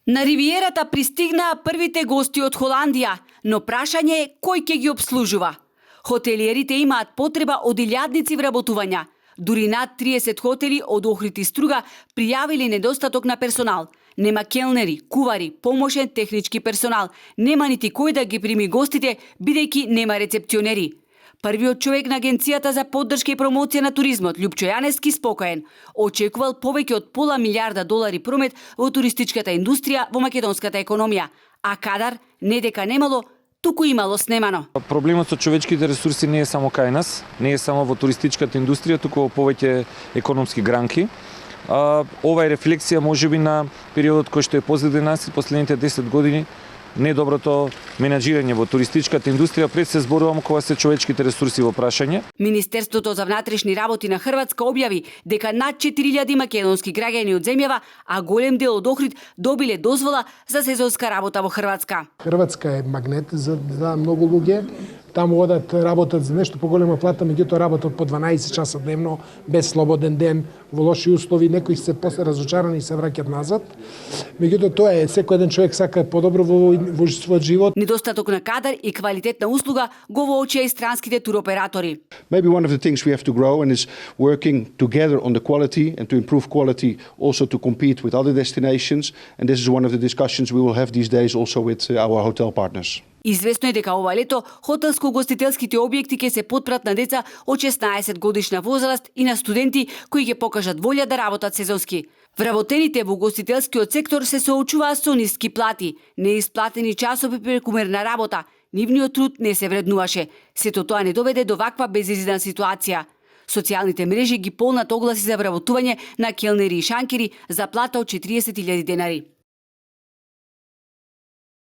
На ривиерата пристигнаа првите гости од Холандија, но прашање е кој ќе ги обслужува. Хотелиерите имаат потреба од илјадници вработувања. Дури над 30 хотели од Охрид и Струга пријавили недостаток на персонал. Нема келнери, кувари, помошен технички персонал, нема нити кој да ги прими гостите, бидејќи нема рецепционери. Првиот човек на Агенцијата за поддршка и промоција на туризмот, Лјупчо Јаневски, спокоен. Очекувал повеќе од $500 милиарда промет во туристичката индустрија во македонската економија. А кадар не дека немало, туку имало снемано. Проблемот со човечките ресурси не е само кај нас, не е само во туристичката индустрија, туку во повеќе економски гранки. Ова е рефлексија можеби на периодот кој што е позади нас и последните 10 години, недоброто менаџирање во туристичката индустрија, пред се зборувам кога се човечките ресурси во прашање. Министерството за внатрешни работи на Хрватска објави дека над 4000 македонски граѓани од земјава, а голем дел од Охрид добиле дозвола за сезонска работа во Хрватска. Хрватска е магнет за многу луѓе. Таму одат, работат за нешто поголема плата, меѓутоа работат по 12 часа дневно, без слободен ден, во лоши услови, некои се после разочарани и се враќаат назад. Меѓутоа тоа е, секој еден човек сака подобро во својот живот. Недостаток на кадар и квалитетна услуга го воочија и странските туроператори. Maybe one of the things we have to grow and is working together on the quality and to improve quality, also to compete with other destinations, and this is one of the discussions we will have these days also with our hotel partners. Известно е дека ова лето хотелско-гостителските објекти ќе се потпрат на деца од 16 годишна возраст и на студенти кои ќе покажат волја да работат сезонски. Вработените во гостителскиот сектор се соочуваат со ниски плати, неисплатени часови прекумерна работа, нивниот труд не се вреднуваше. Сето тоа не доведе до ваква безизлезна ситуација. Социјалните мрежи ги полнат огласи за вработување на келнери и шанкери за плата од 40.000 денари.